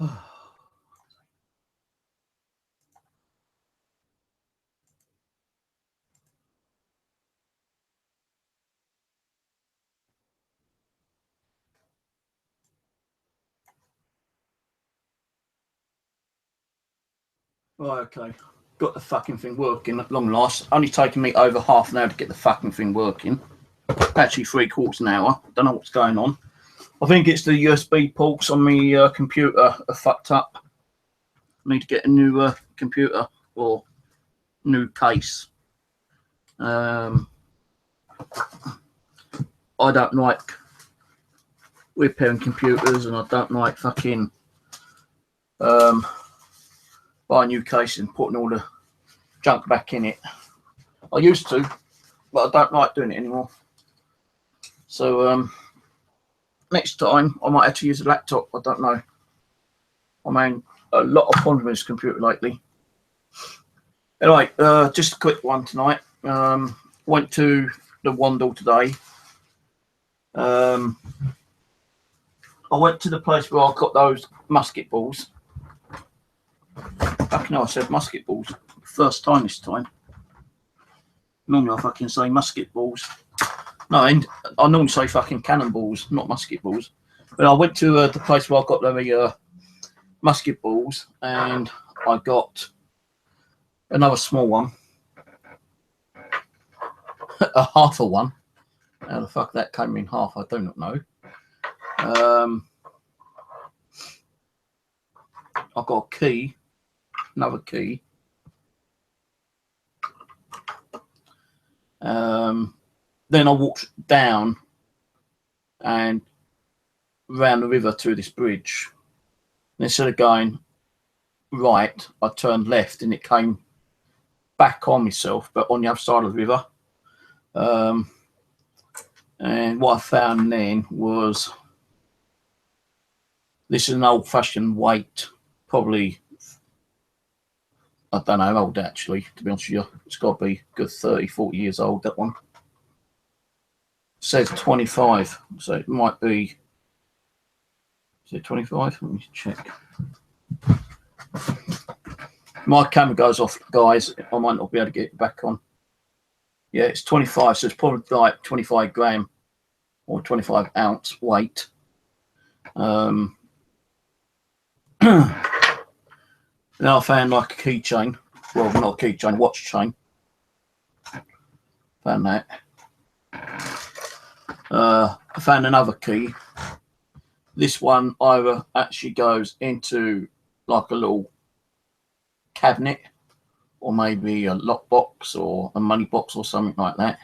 Right, okay. Got the fucking thing working at long last. Only taking me over half an hour to get the fucking thing working. Actually, 3/4 an hour. Don't know what's going on. I think it's the USB ports on my computer are fucked up. I need to get a new computer or new case. I don't like repairing computers, and I don't like fucking buying a new case and putting all the junk back in it. I used to, but I don't like doing it anymore. So next time I might have to use a laptop. I don't know. I mean, a lot of fun with this computer lately. Anyway, just a quick one tonight. Went to the Wandel today. I went to the place where I got those musket balls. Fucking hell, I said musket balls. First time this time. Normally I fucking say musket balls. No, I normally say fucking cannonballs, not musket balls. But I went to the place where I got the musket balls, and I got another small one. A half a one. How the fuck that came in half, I do not know. I got a key, another key. Then I walked down and round the river to this bridge. And instead of going right, I turned left, and it came back on myself, but on the other side of the river. And what I found then was, this is an old-fashioned weight, probably, I don't know how old actually, to be honest with you. It's got to be a good 30, 40 years old, that one. It says 25, so it might be, is it 25? Let me check. My camera goes off, guys. I might not be able to get it back on. Yeah, it's 25, so it's probably like 25 gram or 25 ounce weight. Then I found like a keychain. Well, not a keychain, watch chain. Found that. I found another key. This one either actually goes into like a little cabinet, or maybe a lockbox or a money box or something like that.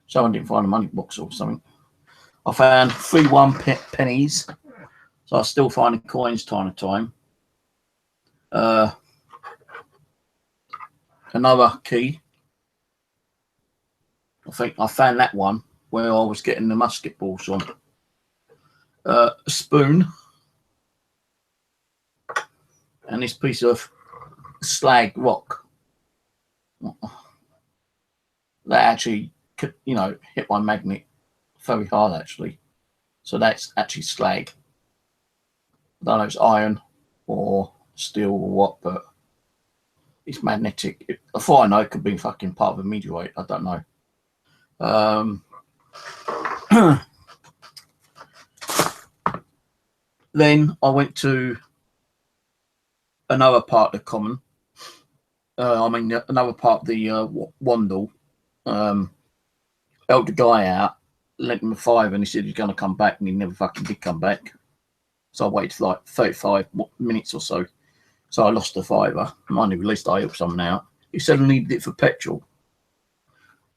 Someone didn't find a money box or something. I found 3 1-pennies, so I still finding coins time to time. Another key. I think I found that one where I was getting the musket balls from. A spoon, and this piece of slag rock that actually, you know, hit my magnet very hard actually. So that's actually slag. I don't know if it's iron or steel or what, but it's magnetic. I thought I know it could be fucking part of a meteorite. I don't know. Then I went to another part of the common. Another part of the Wandel. Helped the guy out, lent him a £5, and he said he's going to come back, and he never fucking did come back. So I waited for like 35 minutes or so. So I lost the £5. Mind you, at least I helped someone out. He said I needed it for petrol.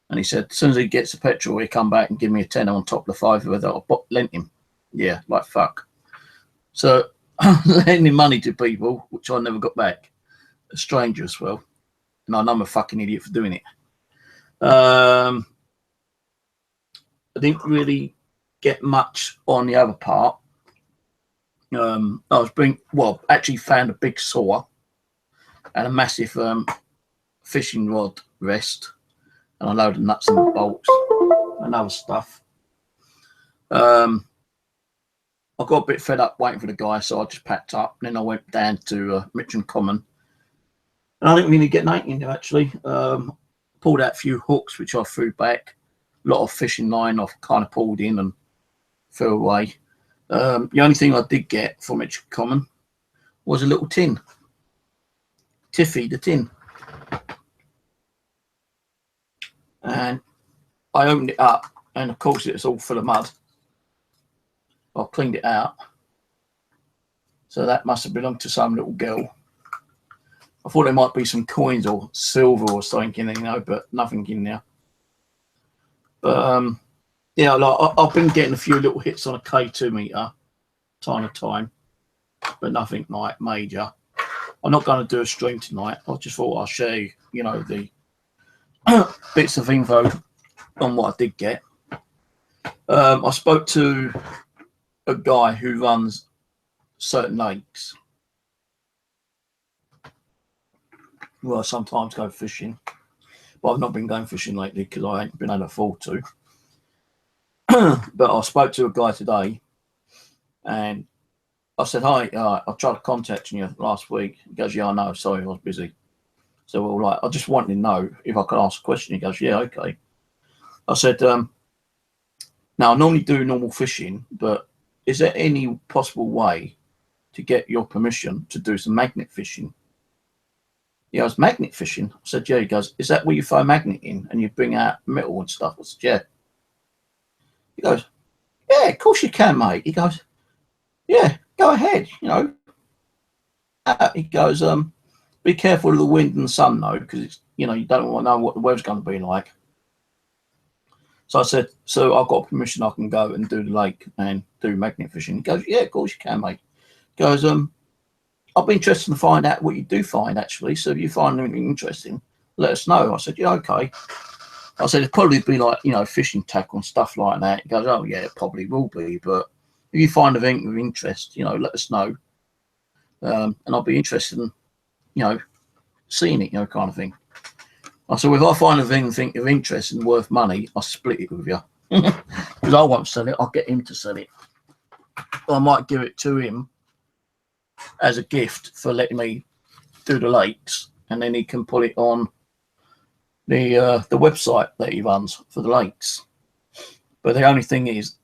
And he said, as soon as he gets the petrol, he'll come back and give me a tenner on top of the £5 that I lent him. Yeah, like fuck. So lending money to people, which I never got back. A stranger as well. And I know I'm a fucking idiot for doing it. I didn't really get much on the other part. Actually found a big saw and a massive fishing rod rest, and a load of nuts and bolts and other stuff. I got a bit fed up waiting for the guy, so I just packed up. And then I went down to Mitcham Common. And I didn't really get anything in there, actually. Pulled out a few hooks, which I threw back. A lot of fishing line I've kind of pulled in and threw away. The only thing I did get from Mitcham Common was a little tin. Tiffy, the tin. And I opened it up, and of course it's all full of mud. I cleaned it out. So that must have belonged to some little girl. I thought there might be some coins or silver or something in there, you know, but nothing in there. But yeah, like I've been getting a few little hits on a K2 meter, time to time, but nothing like major. I'm not going to do a stream tonight. I just thought I'll share you know, the bits of info on what I did get. I spoke to a guy who runs certain lakes. Well, I sometimes go fishing, but I've not been going fishing lately because I ain't been able to afford to. But I spoke to a guy today, and I said, hi, I tried to contact you last week. He goes, yeah, I know, sorry, I was busy. So, well, like, I just wanted to know if I could ask a question. He goes, yeah, okay. I said, now I normally do normal fishing, but is there any possible way to get your permission to do some magnet fishing? He goes, magnet fishing? I said, yeah. He goes, is that where you throw a magnet in and you bring out metal and stuff? I said, yeah. He goes, yeah, of course you can, mate. He goes, yeah, go ahead, you know. He goes, be careful of the wind and the sun, though, because it's, you know, you don't want to know what the weather's going to be like. So I said, so I've got permission, I can go and do the lake and do magnet fishing. He goes, yeah, of course you can, mate. He goes, I'll be interested to find out what you do find, actually. So if you find anything interesting, let us know. I said, yeah, okay. I said, it'd probably be like, you know, fishing tackle and stuff like that. He goes, oh, yeah, it probably will be. But if you find anything of interest, you know, let us know. And I'll be interested in, you know, seeing it, you know, kind of thing. I said, well, if I find anything of interest and worth money, I'll split it with you. Because I won't sell it, I'll get him to sell it. Or I might give it to him as a gift for letting me do the lakes, and then he can put it on the website that he runs for the lakes. But the only thing is,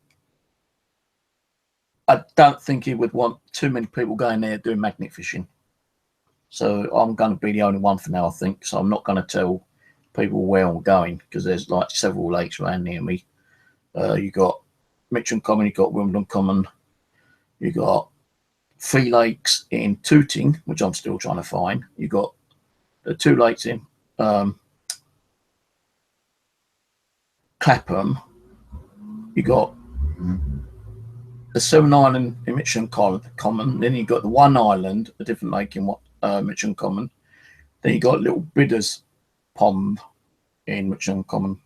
I don't think he would want too many people going there doing magnet fishing. So I'm going to be the only one for now, I think. So I'm not going to tell people where I'm going, because there's like several lakes around near me. You got Mitcham Common, you got Wimbledon Common, you got 3 lakes in Tooting, which I'm still trying to find. You got the 2 lakes in Clapham. You got the 7 Island in Mitcham Common. Then you got the 1 island, a different lake in Mitcham Common. Then you got Little Bidders Pond in Mitcham Common.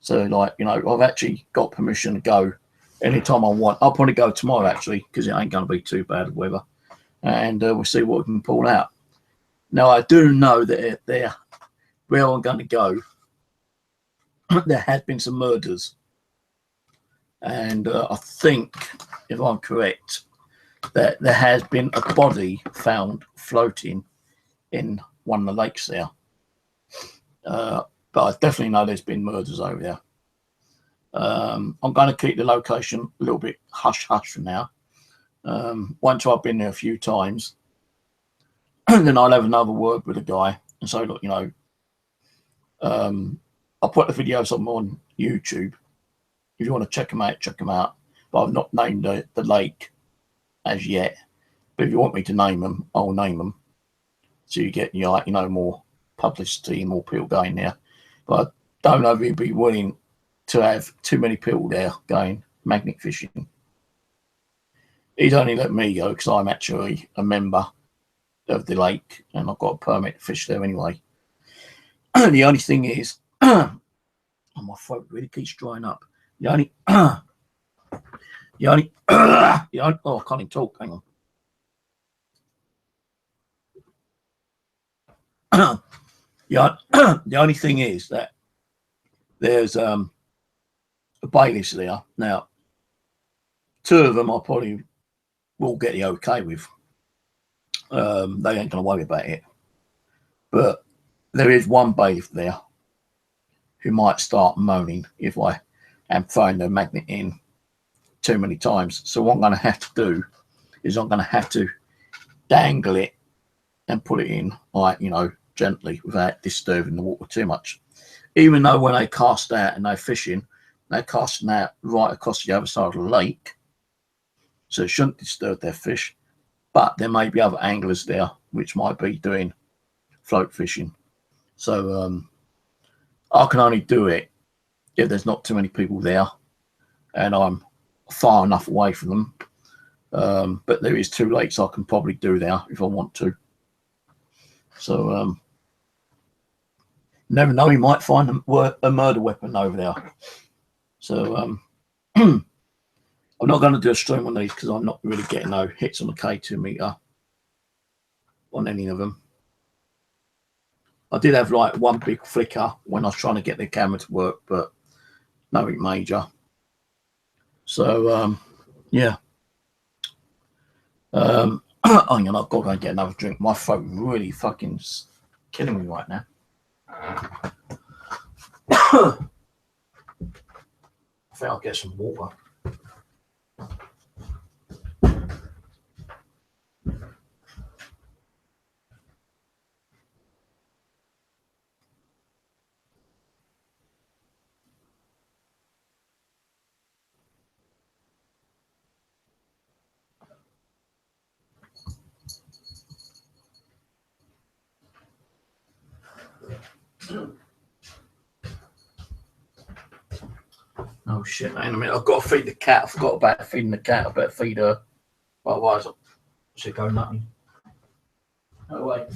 So, like, you know, I've actually got permission to go anytime I want. I'll probably go tomorrow, actually, because it ain't going to be too bad of weather. And we'll see what we can pull out. Now, I do know that there, where I'm going to go, there has been some murders. And I think, if I'm correct, that there has been a body found floating in one of the lakes there. But I definitely know there's been murders over there. I'm going to keep the location a little bit hush-hush for now. Once I've been there a few times, then I'll have another word with the guy and say, look, you know, I'll put the videos up on YouTube. If you want to check them out, check them out. But I've not named the lake as yet. But if you want me to name them, I'll name them. So you get, you know, more publicity, more people going there. But I don't know if he'd be willing to have too many people there going magnet fishing. He's only let me go because I'm actually a member of the lake and I've got a permit to fish there anyway. The only thing is, oh, my throat really keeps drying up. The only, oh, I can't even talk. Hang on. The only thing is that there's a bailiffs there now. 2 of them I probably will get the okay with. They ain't going to worry about it. But there is one bathe there who might start moaning if I am throwing the magnet in too many times. So what I'm going to have to do is I'm going to have to dangle it and put it in, like, you know, gently without disturbing the water too much. Even though when they cast out and they're fishing, they're casting out right across the other side of the lake, so it shouldn't disturb their fish. But there may be other anglers there which might be doing float fishing. So I can only do it if there's not too many people there and I'm far enough away from them. But there is 2 lakes I can probably do there if I want to. So never know, you might find a murder weapon over there. So I'm not going to do a stream on these because I'm not really getting no hits on the K2 meter on any of them. I did have like one big flicker when I was trying to get the camera to work, but nothing major. So yeah. Hang on, I've got to go and get another drink. My throat really fucking killing me right now. I think I'll get some water. Oh shit, hang on a minute. I've got to feed the cat. I forgot about feeding the cat. I better feed her. Otherwise, she'll go nutty. Oh, wait.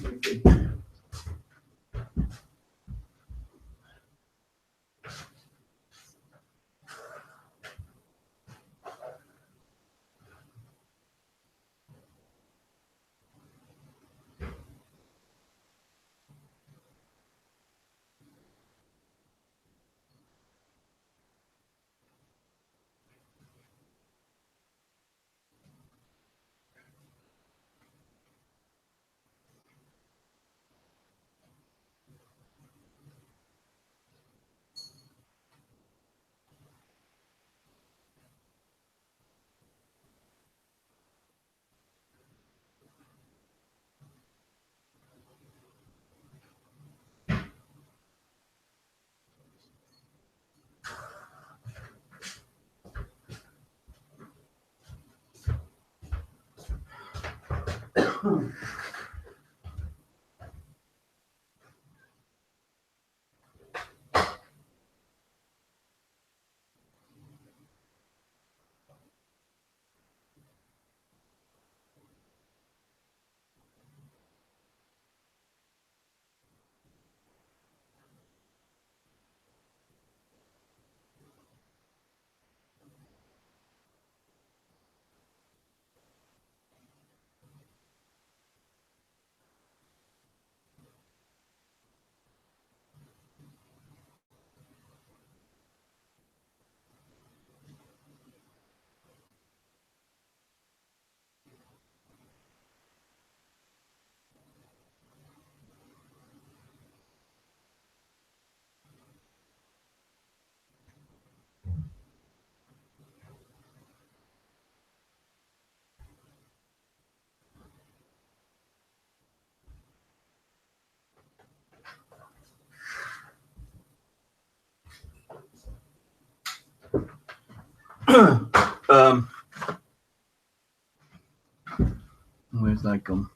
Where's that gone?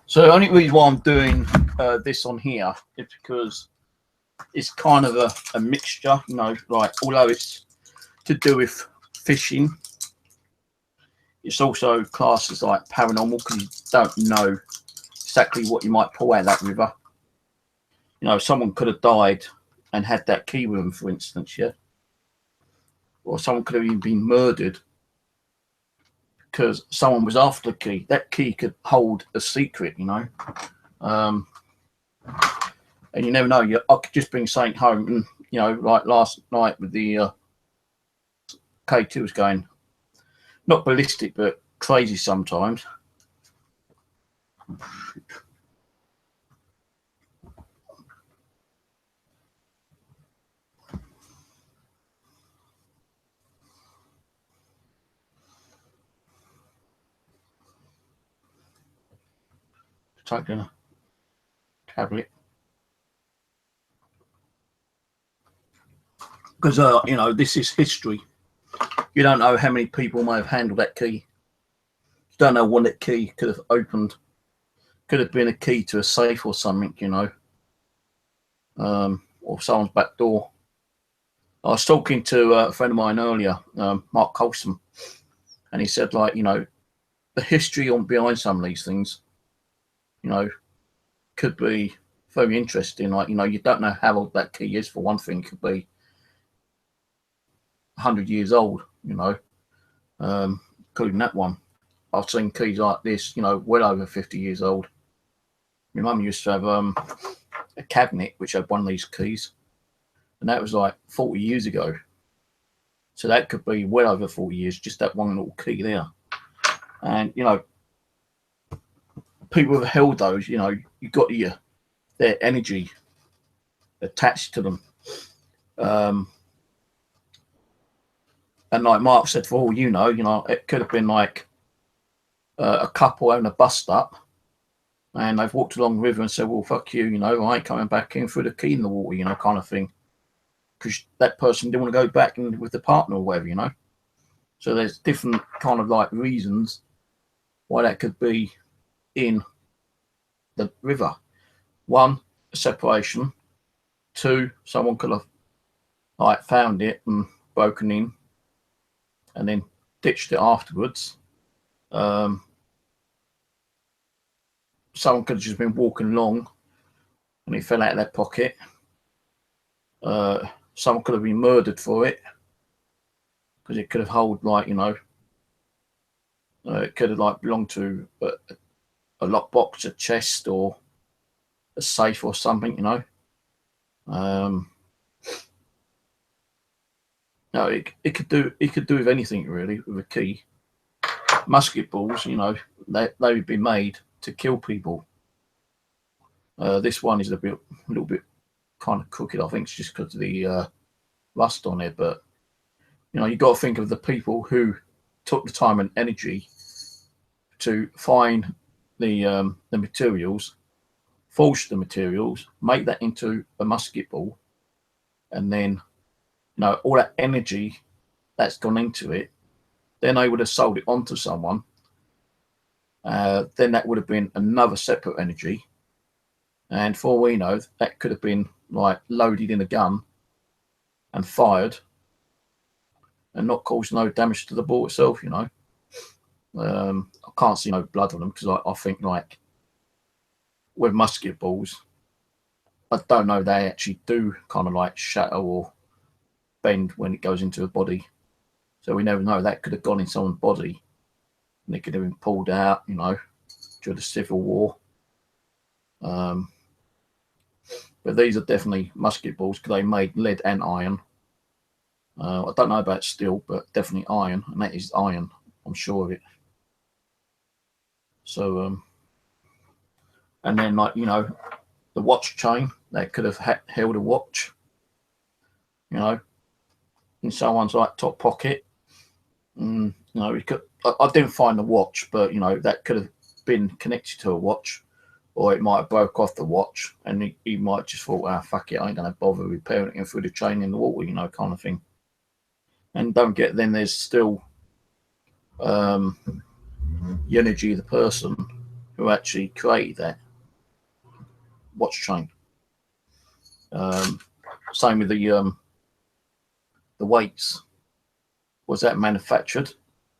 So the only reason why I'm doing this on here is because it's kind of a mixture, you know, like although it's to do with fishing, it's also classed as like paranormal because you don't know exactly what you might pull out of that river. You know, someone could have died and had that key with them, for instance, yeah. Or someone could have even been murdered because someone was after the key. That key could hold a secret, you know. And you never know. I could just bring something home and, you know, like last night with the K2 was going not ballistic but crazy sometimes. Taking a tablet because you know, this is history. You don't know how many people may have handled that key. You don't know what that key could have opened. Could have been a key to a safe or something, you know, or someone's back door. I was talking to a friend of mine earlier, Mark Colson, and he said, like, you know, the history on behind some of these things, you know, could be very interesting. Like, you know, you don't know how old that key is. For one thing, it could be 100 years old, you know, including that one. I've seen keys like this, you know, well over 50 years old. My mum used to have a cabinet which had one of these keys, and that was like 40 years ago. So that could be well over 40 years, just that one little key there. And, you know, people have held those, you know, you've got their energy attached to them. And like Mark said, for all you know, it could have been like a couple having a bust up, and they've walked along the river and said, well, fuck you, you know, I ain't coming back in through the key in the water, you know, kind of thing. Because that person didn't want to go back in with the partner or whatever, you know. So there's different kind of like reasons why that could be in the river. One, a separation. Two, someone could have like found it and broken in and then ditched it afterwards. Someone could have just been walking along and it fell out of their pocket. Someone could have been murdered for it because it could have held, like, you know, it could have like belonged to a lockbox, a chest, or a safe or something, you know. No, it could do with anything really with a key. Musket balls, you know, they would be made to kill people. This one is a little bit kind of crooked. I think it's just because of the rust on it. But you know, you got to think of the people who took the time and energy to find the materials, forge the materials, make that into a musket ball, and then, you know, all that energy that's gone into it. Then they would have sold it on to someone. Then that would have been another separate energy. And for all we know, that could have been like loaded in a gun and fired and not caused no damage to the ball itself, you know. I can't see no blood on them because I think, like, with musket balls, I don't know, they actually do kind of like shatter or bend when it goes into a body. So we never know. That could have gone in someone's body and it could have been pulled out, you know, during the Civil War. But these are definitely musket balls because they made lead and iron. I don't know about steel, but definitely iron, and that is iron. I'm sure of it. So, and then, like, you know, the watch chain that could have held a watch, you know, in someone's like top pocket. You know, I didn't find the watch, but you know, that could have been connected to a watch, or it might have broke off the watch, and he might just thought, ah, fuck it, I ain't gonna bother repairing it through the chain in the water, you know, kind of thing. And don't get, then there's still the energy of the person who actually created that watch chain. Same with the weights. Was that manufactured?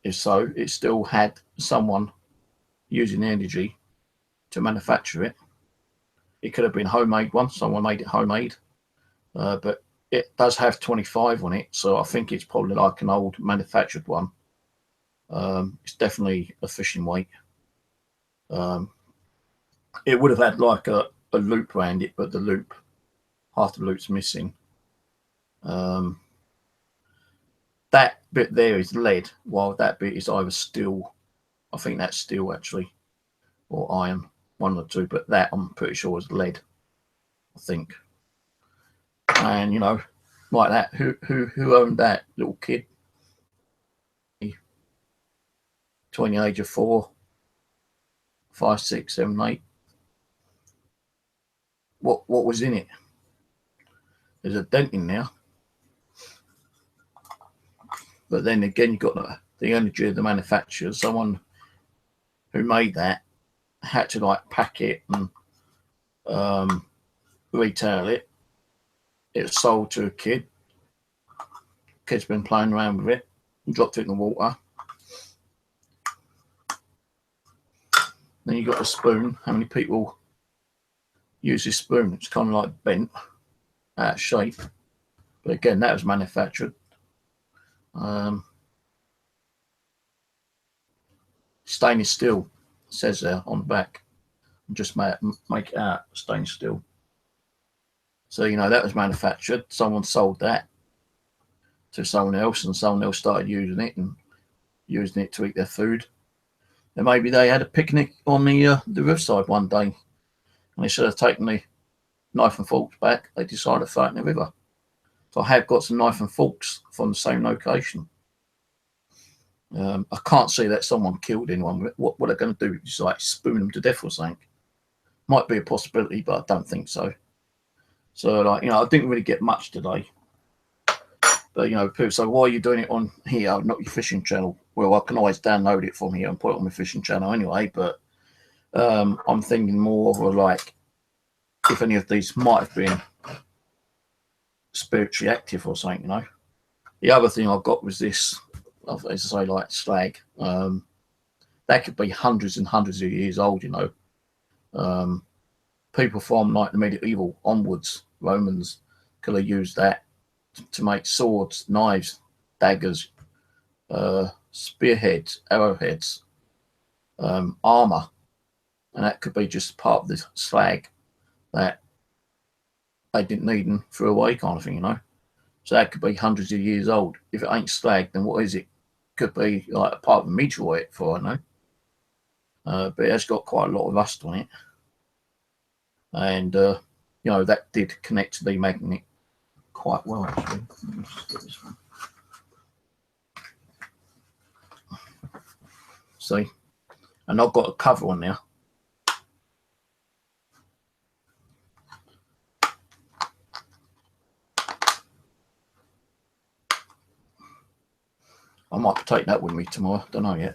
If so, it still had someone using the energy to manufacture it. It could have been homemade one. Someone made it homemade, but it does have 25 on it, so I think it's probably like an old manufactured one. It's definitely a fishing weight. It would have had like a loop around it, but the loop, half the loop's missing. That bit there is lead, while that bit is either steel. I think that's steel actually, or iron, one or two. But that I'm pretty sure is lead, I think. And you know, like that, who owned that little kid? Between the age of 4, 5, 6, 7, 8. What was in it? There's a dent in there. But then again, you've got the energy of the manufacturer. Someone who made that had to like pack it and retail it. It was sold to a kid. Kid's been playing around with it and dropped it in the water. Then you got the spoon. How many people use this spoon? It's kind of like bent out of shape. But again, that was manufactured. Stainless steel, says there on the back. Just make it out stainless steel. So you know that was manufactured. Someone sold that to someone else, and someone else started using it to eat their food. And maybe they had a picnic on the riverside one day, and instead of taking the knife and forks back, they decided to throw it in the river. So I have got some knife and forks from the same location. I can't see that someone killed anyone. What they're going to do is like spoon them to death or something. Might be a possibility, but I don't think so. So like, you know, I didn't really get much today. But you know, people say, why are you doing it on here, not your fishing channel? Well, I can always download it from here and put it on my fishing channel anyway. But I'm thinking more of like if any of these might have been spiritually active or something, you know. The other thing I got was this, as I say, like slag. That could be hundreds and hundreds of years old, you know. People from like the medieval onwards, Romans, could have used that to make swords, knives, daggers, spearheads, arrowheads, armor, and that could be just part of the slag that they didn't need and threw away, kind of thing, you know. So that could be hundreds of years old. If it ain't slag, then what is it? Could be like a part of a meteorite, for I know. But it has got quite a lot of rust on it, and you know that did connect to the magnet quite well actually. Let me just get this one. See, and I've got a cover on there. I might take that with me tomorrow. Don't know yet.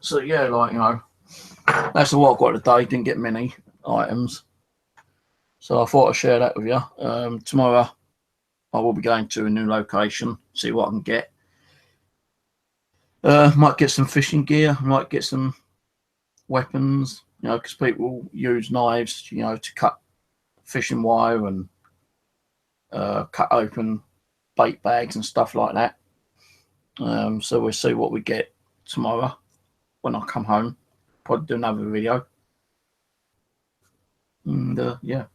So yeah, like you know, that's all I've got today. Didn't get many items, so I thought I'd share that with you. Tomorrow, I will be going to a new location. See what I can get. Might get some fishing gear. Might get some weapons. You know, because people use knives, you know, to cut fishing wire and cut open bait bags and stuff like that. So we'll see what we get tomorrow when I come home. Probably do another video. And yeah.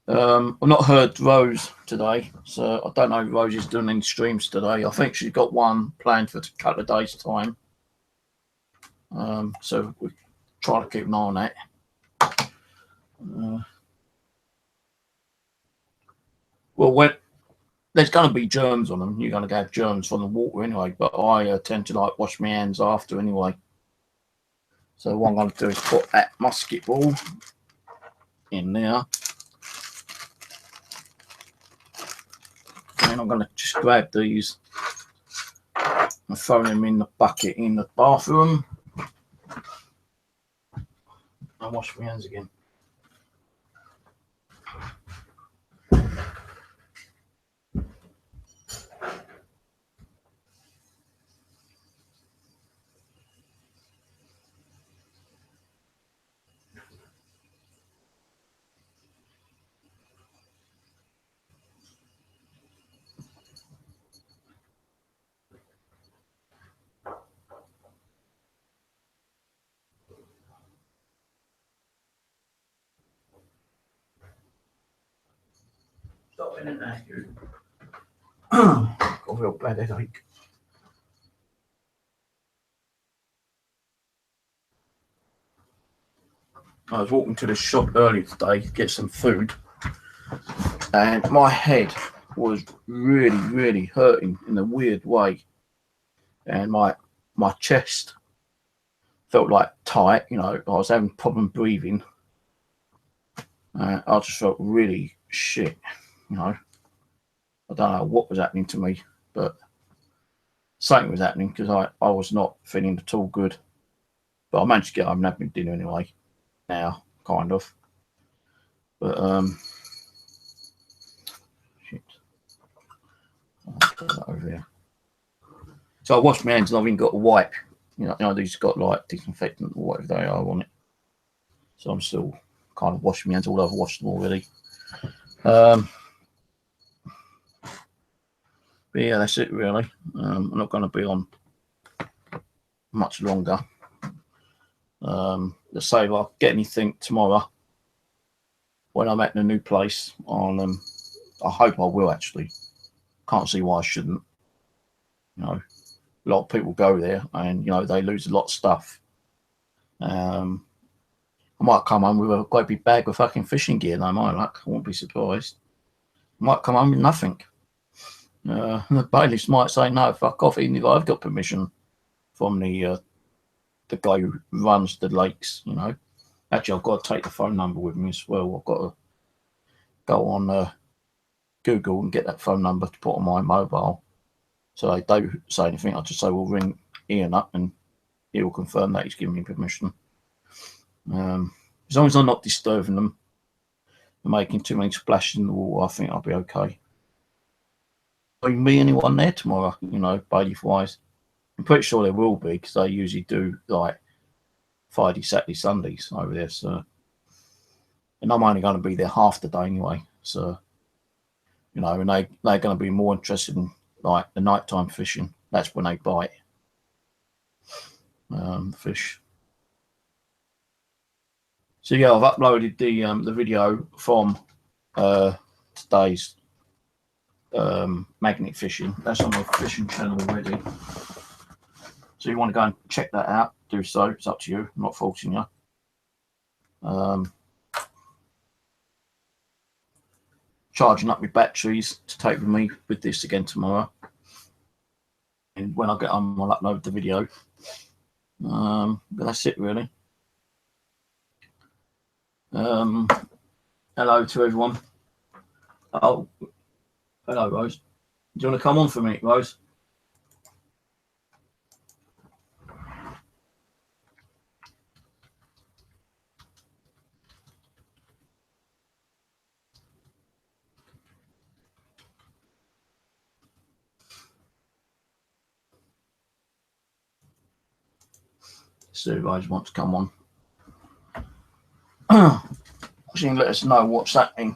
I've not heard Rose today, so I don't know if Rose is doing any streams today. I think she's got one planned for a couple of days' time. So we try to keep an eye on that. Well, when there's going to be germs on them, you're going to have germs from the water anyway. But I tend to like wash my hands after anyway. So what I'm going to do is put that musket ball in there, and I'm going to just grab these and throw them in the bucket in the bathroom and wash my hands again. Stop in there, you. Got a real bad headache. I was walking to the shop earlier today to get some food, and my head was really hurting in a weird way, and my chest felt like tight. You know, I was having problem breathing. I just felt really shit. You know, I don't know what was happening to me, but something was happening because I was not feeling at all good. But I managed to get home and have my dinner anyway. Now, kind of. But shit. I'll put that over here. So I washed my hands and I've even got a wipe. You know, these got like disinfectant or whatever they are on it. So I'm still kind of washing my hands, although I've washed them already. But yeah, that's it really. I'm not going to be on much longer. Let's say if I get anything tomorrow when I'm at the new place on I hope I will actually. Can't see why I shouldn't. You know, a lot of people go there and you know they lose a lot of stuff. I might come home with a great big bag of fucking fishing gear, no my luck. I won't be surprised. I might come home with nothing. The bailiffs might say no, fuck off, even if I've got permission from the guy who runs the lakes. You know, actually I've got to take the phone number with me as well. I've got to go on Google and get that phone number to put on my mobile. So they don't say anything. I just say, "We'll ring Ian up and he will confirm that he's given me permission." As long as I'm not disturbing them and making too many splashes in the water, I think I'll be okay. Will you meet anyone there tomorrow, you know, bailiff wise? I'm pretty sure there will be because they usually do like Friday, Saturday, Sundays over there. So, and I'm only going to be there half the day anyway. So, you know, and they're going to be more interested in like the nighttime fishing. That's when they bite fish. So yeah, I've uploaded the video from today's magnet fishing. That's on my fishing channel already. So you want to go and check that out, do so. It's up to you. I'm not forcing you. Charging up my batteries to take with me with this again tomorrow. And when I get home, I'll upload the video. But that's it really. Hello to everyone. Oh, hello, Rose. Do you want to come on for a minute, Rose? See if Rose wants to come on. She can let us know what's happening,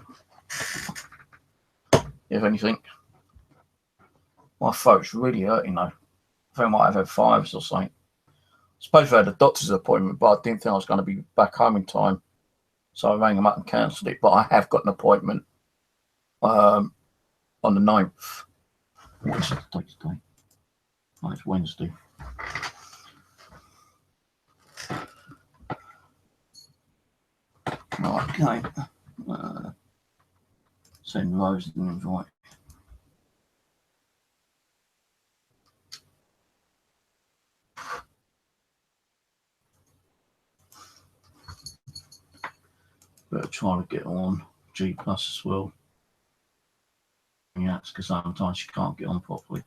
if anything. My throat's really hurting though. I think I might have had fives or something. I suppose I had a doctor's appointment, but I didn't think I was going to be back home in time. So I rang them up and cancelled it. But I have got an appointment on the 9th. What's the date today? Oh, it's Wednesday. Okay. Send Rose an invite. Better try to get on G Plus as well. Yeah, it's because sometimes she can't get on properly.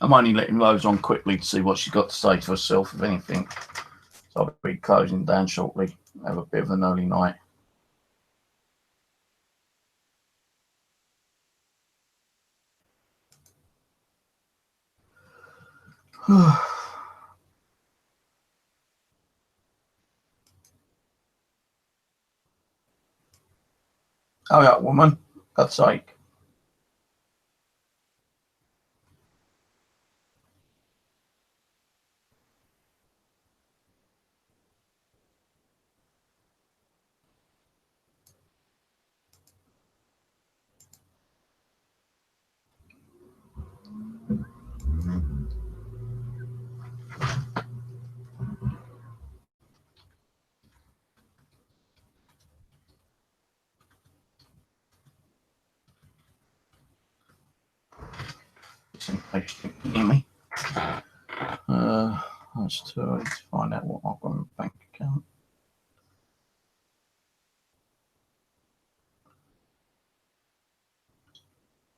I'm only letting Rose on quickly to see what she's got to say to herself, if anything. So I'll be closing down shortly. Have a bit of an early night. Hurry up, woman. God's sake. Just in case you can hear me. Let's find out what I've got in the bank account.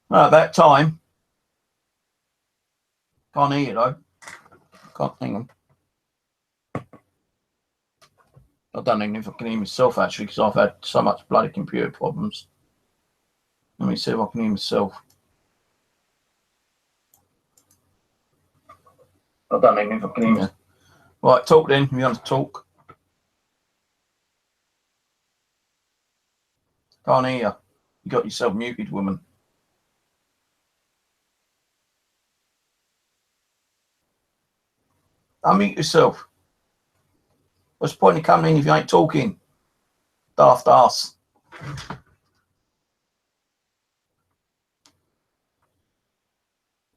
Well, at that time, can't hear you though. Can't hang on. I don't even know if I can hear myself actually, because I've had so much bloody computer problems. Let me see if I can hear myself. I don't even know if I can hear myself. Right, talk then. You want to talk? Can't hear you. You got yourself muted, woman. Unmute yourself. What's the point of coming in if you ain't talking? Daft ass.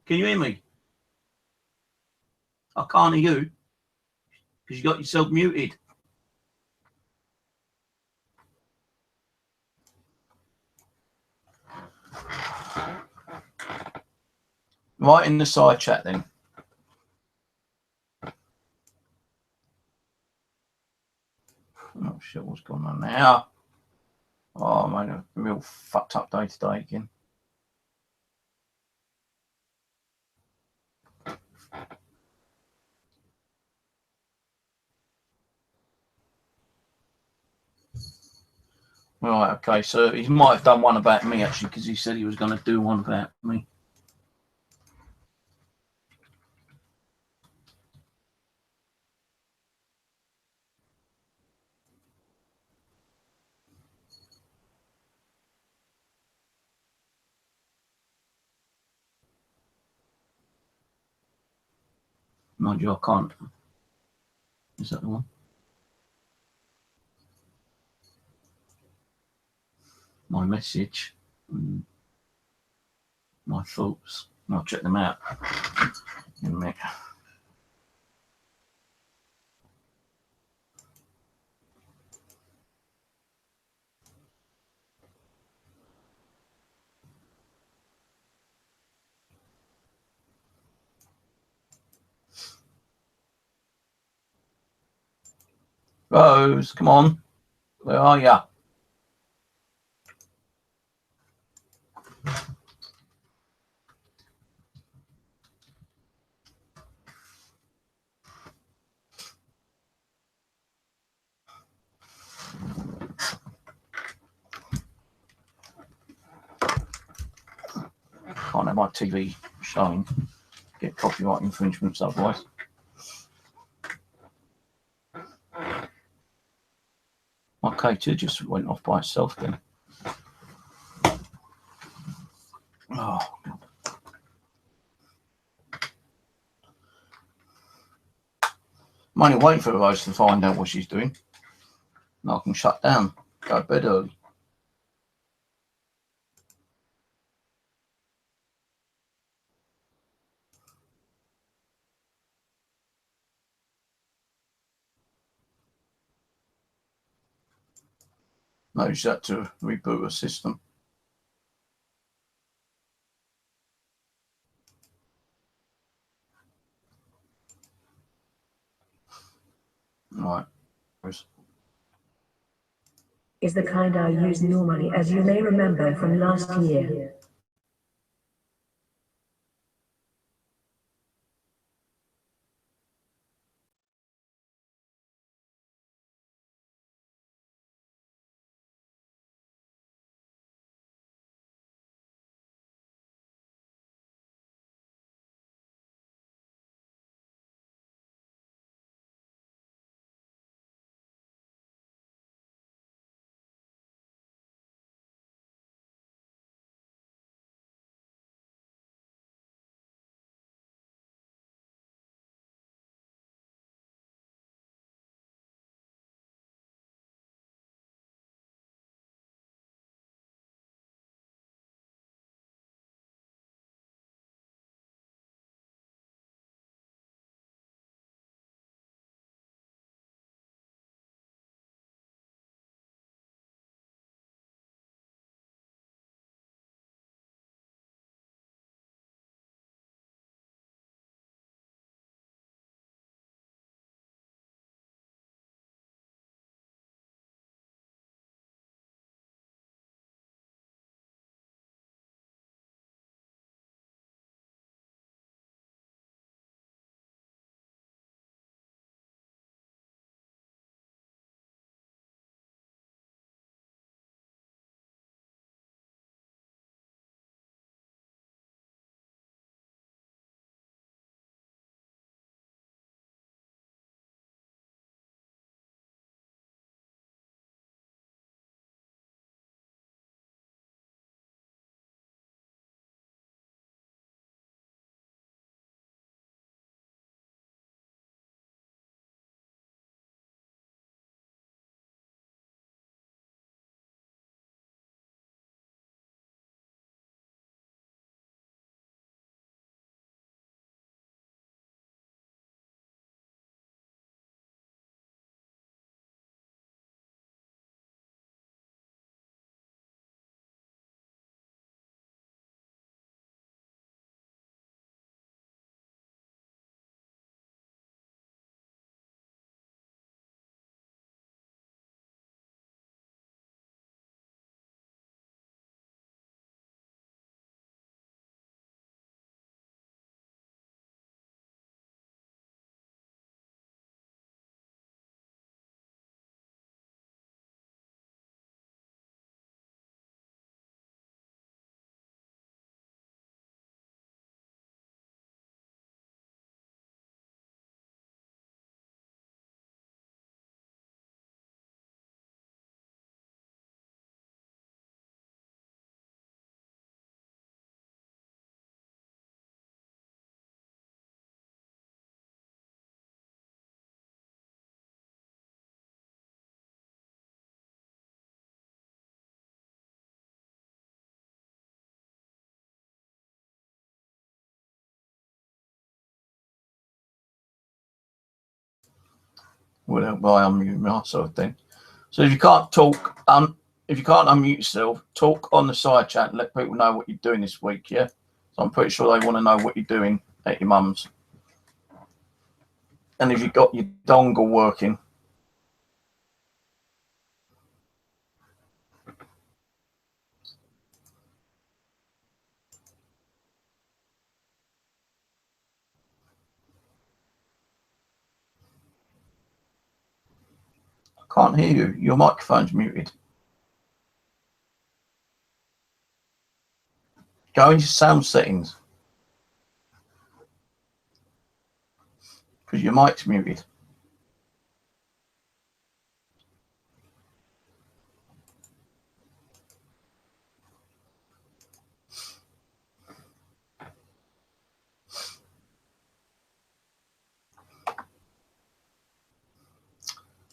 Can you hear me? I can't hear you because you got yourself muted. Right in the side chat then. Oh shit, what's going on now? Oh man, a real fucked up day today again. Right, okay, so he might have done one about me actually, because he said he was going to do one about me. Mind you, I can't. Is that the one? My message. My thoughts. I'll check them out in a minute. Rose, come on. Where are ya? Can't have my TV showing. Get copyright infringements otherwise. My K2 just went off by itself then. Oh, God. I'm only waiting for Rose to find out what she's doing. And I can shut down. Go to bed early. No, she's had to reboot her system. Right. Is the kind I use normally, as you may remember from last year. Well, by unmuting myself then. So if you can't talk, if you can't unmute yourself, talk on the side chat and let people know what you're doing this week, yeah? So I'm pretty sure they want to know what you're doing at your mum's. And if you've got your dongle working. I can't hear you. Your microphone's muted. Go into sound settings. Because your mic's muted.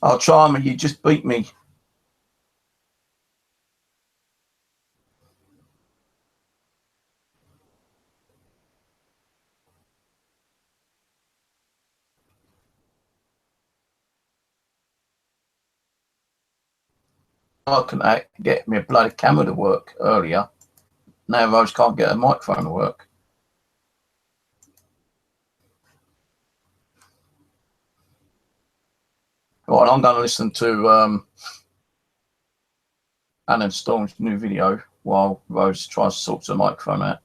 I'll try me. You just beat me. I can get me a bloody camera to work earlier. Now I just can't get a microphone to work. Right, I'm going to listen to Alan Storm's new video while Rose tries to sort the microphone out.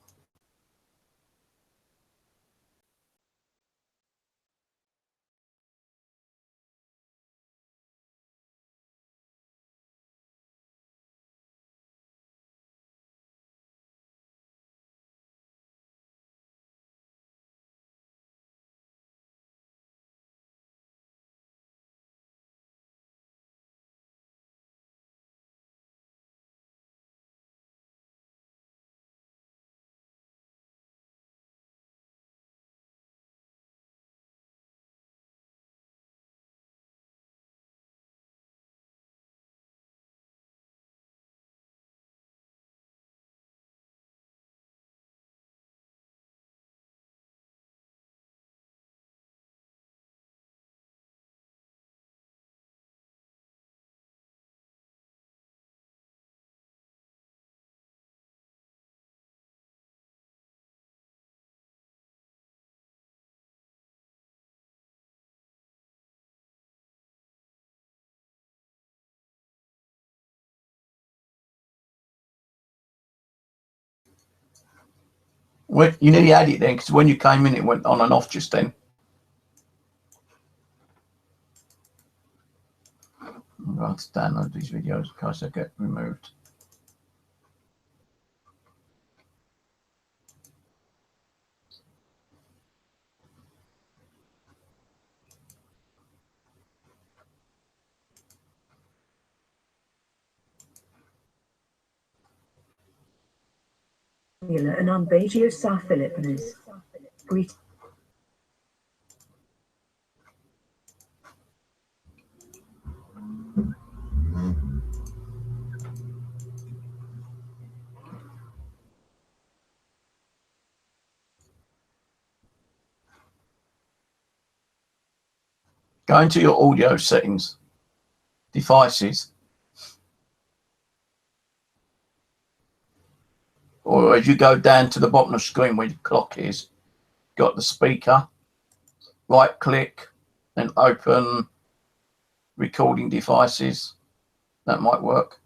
Well, you nearly had it then, because when you came in, it went on and off just then. I'm going to download these videos in case they get removed. And Umbagio Sa Philippines. Go into your audio settings, devices, or as you go down to the bottom of the screen where the clock is, got the speaker, right click, and open recording devices. That might work.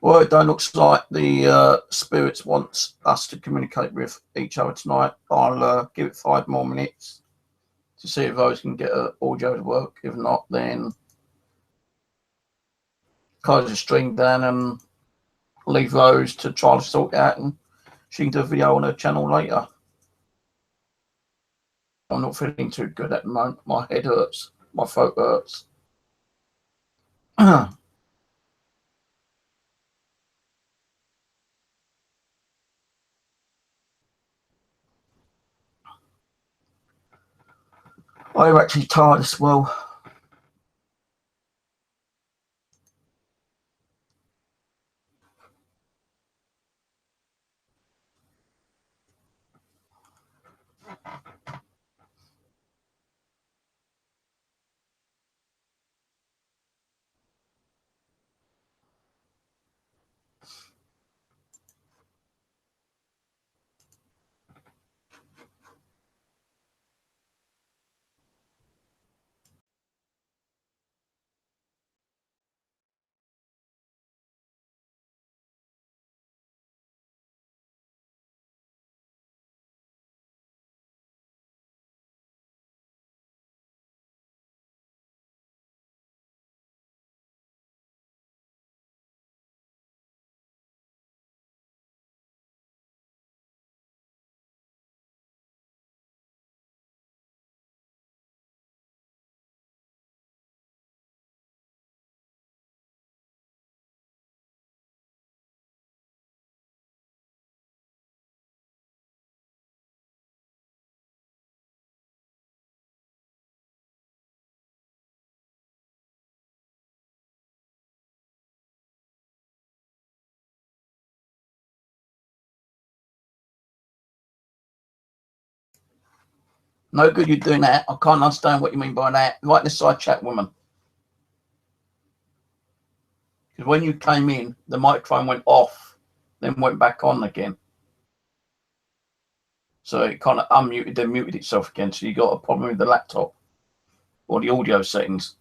Well, it don't look like the spirits wants us to communicate with each other tonight. I'll give it 5 more minutes to see if those can get an audio to work. If not, then close the stream down and leave Rose to try to sort it out, and she can do a video on her channel later. I'm not feeling too good at the moment. My head hurts. My throat hurts. I'm actually tired as well. No good you doing that. I can't understand what you mean by that. Right in the side chat, woman. Because when you came in, the microphone went off, then went back on again. So it kind of unmuted, then muted itself again. So you got a problem with the laptop or the audio settings.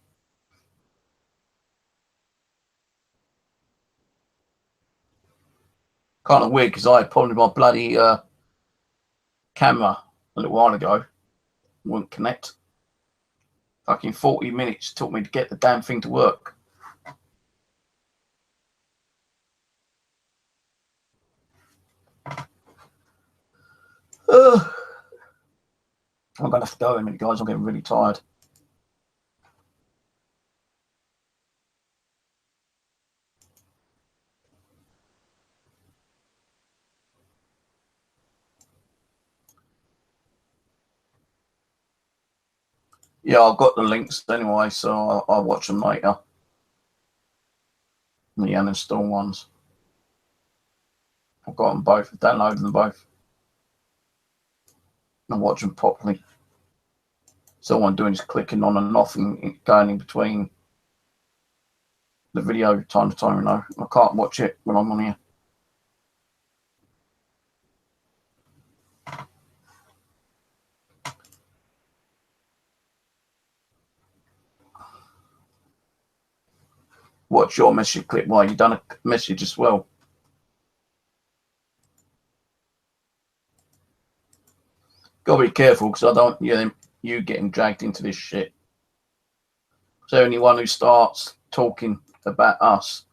Kind of weird because I had a problem with my bloody camera a little while ago. Wouldn't connect. Fucking 40 minutes took me to get the damn thing to work. I'm going to have to go in a minute, guys. I'm getting really tired. Yeah, I've got the links anyway, so I'll watch them later. The uninstalled ones. I've got them both. Downloaded them both. And watch them properly. So all I'm doing is clicking on and off and going in between the video time to time, you know. I can't watch it when I'm on here. Watch your message clip while you've done a message as well. Gotta be careful because I don't want you getting dragged into this shit. So anyone who starts talking about us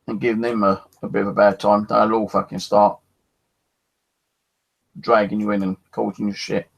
and giving them a bit of a bad time, they'll all fucking start dragging you in and causing you shit.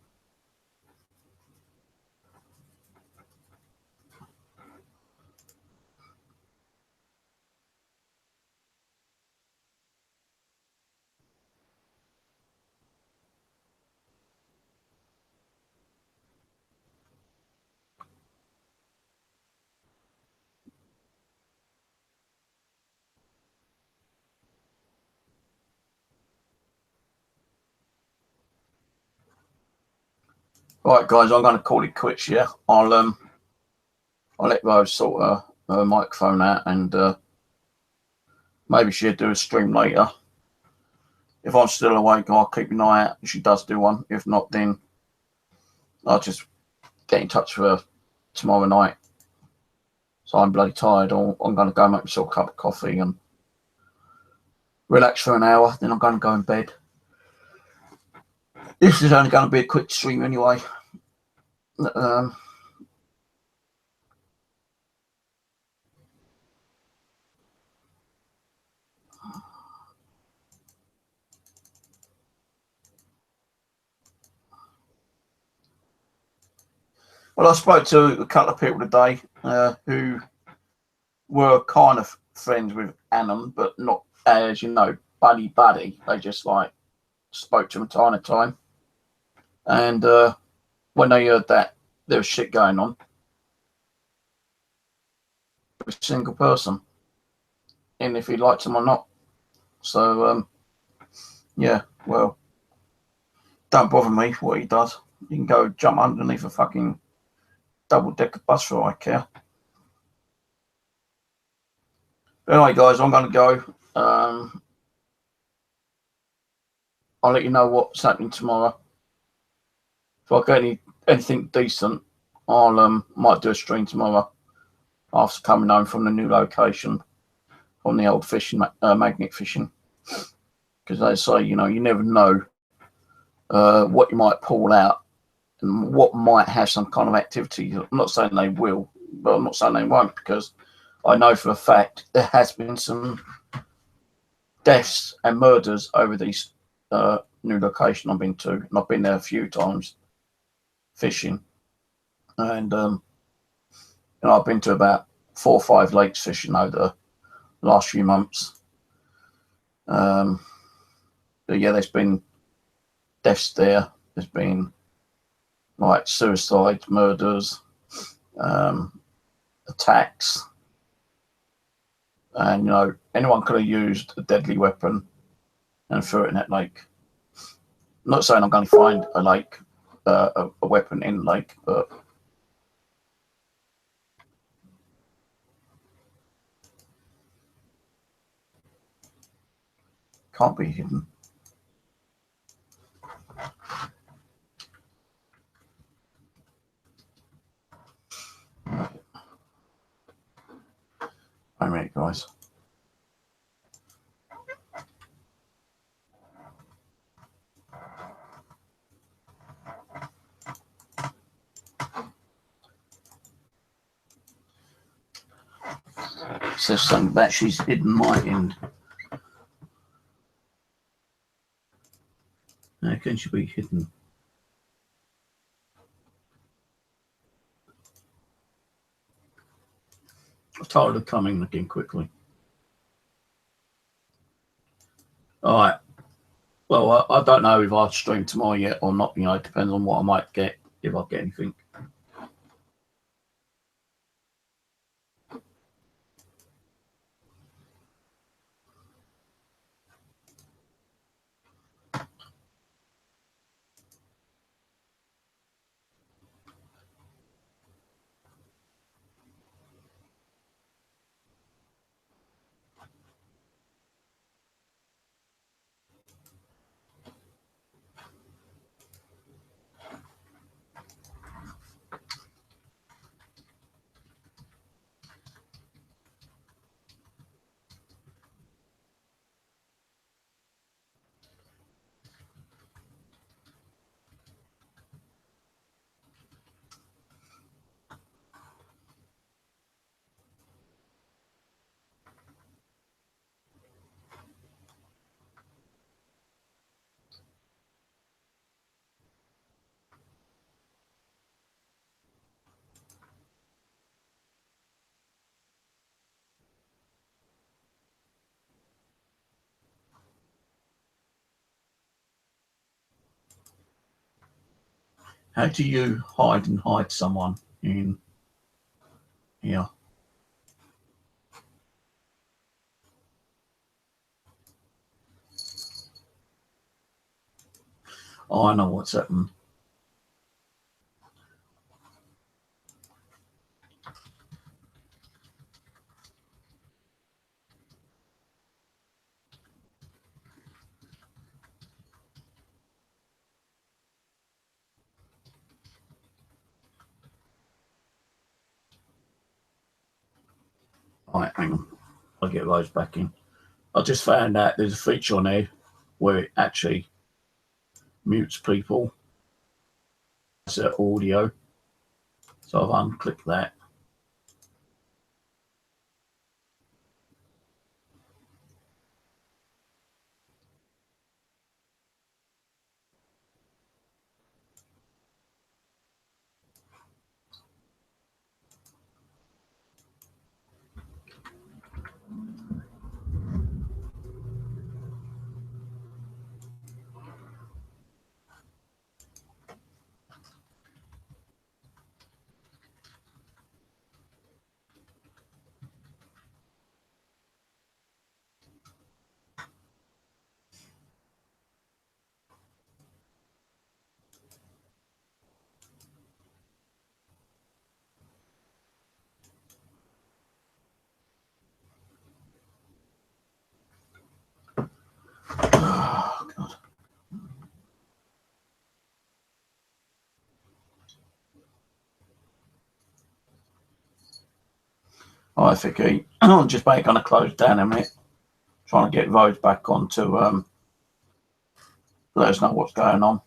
Right, guys, I'm going to call it quits here. I'll let Rose sort her microphone out, and maybe she'll do a stream later. If I'm still awake, I'll keep an eye out if she does do one. If not, then I'll just get in touch with her tomorrow night. So I'm bloody tired. I'm going to go make myself a cup of coffee and relax for an hour. Then I'm going to go in bed. This is only going to be a quick stream anyway. Well, I spoke to a couple of people today who were kind of friends with Annan, but not as, buddy. They just like spoke to him time to time. And when they heard that there was shit going on, every single person, and if he liked him or not. So, yeah, well, don't bother me what he does. You can go jump underneath a fucking double-decker bus for all I care. But anyway, guys, I'm going to go. I'll let you know what's happening tomorrow. If I get anything decent, I'll might do a stream tomorrow after coming home from the new location on the old fishing, magnet fishing. Because they say, you never know what you might pull out and what might have some kind of activity. I'm not saying they will, but I'm not saying they won't, because I know for a fact there has been some deaths and murders over these new location I've been to, and I've been there a few times fishing, and I've been to about 4 or 5 lakes fishing over the last few months. But yeah, there's been deaths there. There's been like suicides, murders, attacks, and anyone could have used a deadly weapon and threw it in that lake. I'm not saying I'm going to find a lake, a weapon in the lake, but can't be hidden. Wait a minute, guys. It says something about she's hidden my end. How can she be hidden? I told her coming again quickly. All right. Well, I don't know if I'll stream tomorrow yet or not. It depends on what I might get, if I get anything. How do you hide someone in here? Oh, I know what's happened. Right, hang on. I'll get those back in. I just found out there's a feature on there where it actually mutes people. It's audio. So I've unclicked that. Oh, God. I think I'm just going to close down a minute, trying to get those back on to let us know what's going on.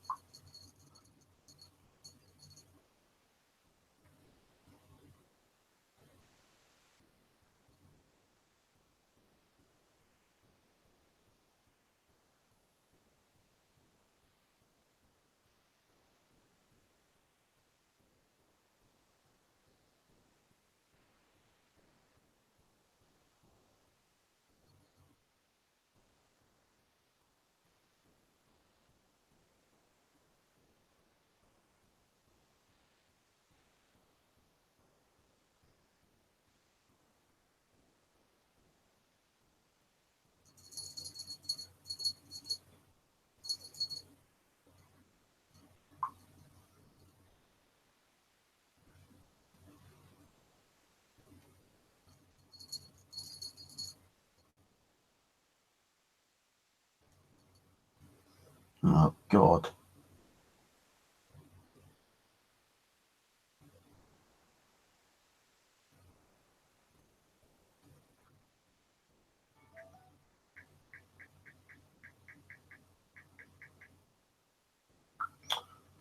Oh, God.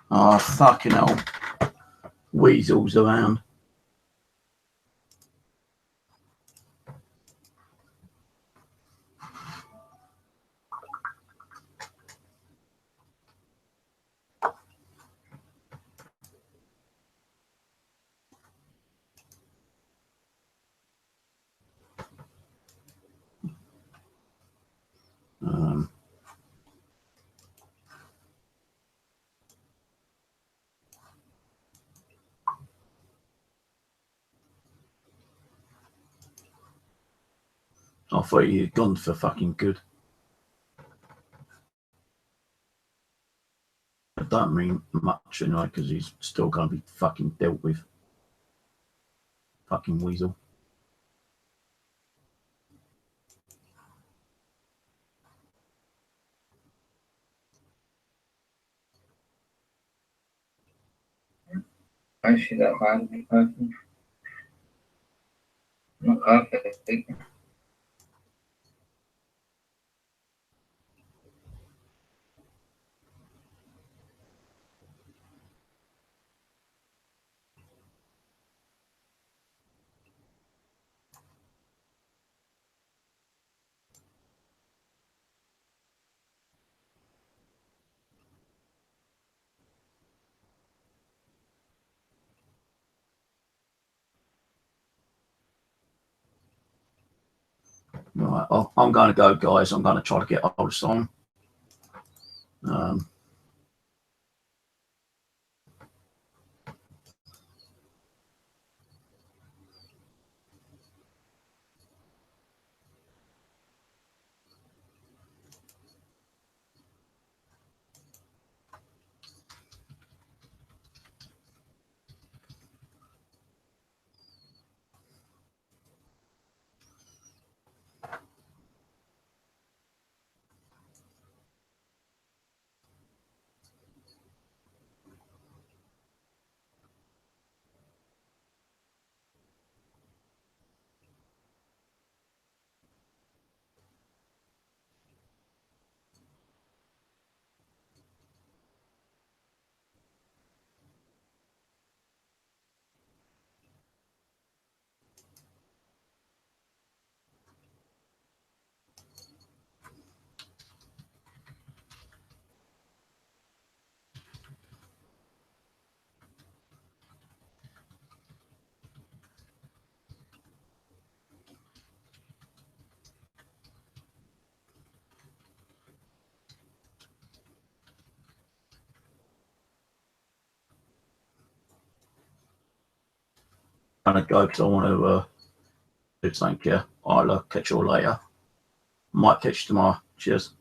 Oh, fucking hell. Weasels around. I thought you'd gone for fucking good. I don't mean much anyway, because he's still going to be fucking dealt with. Fucking weasel. I see that bad person. Not perfect. Right, I'm going to go, guys. I'm going to try to get hold of Simon. gonna go because I want to do something. Yeah, I'll catch you all later. Might catch you tomorrow. Cheers.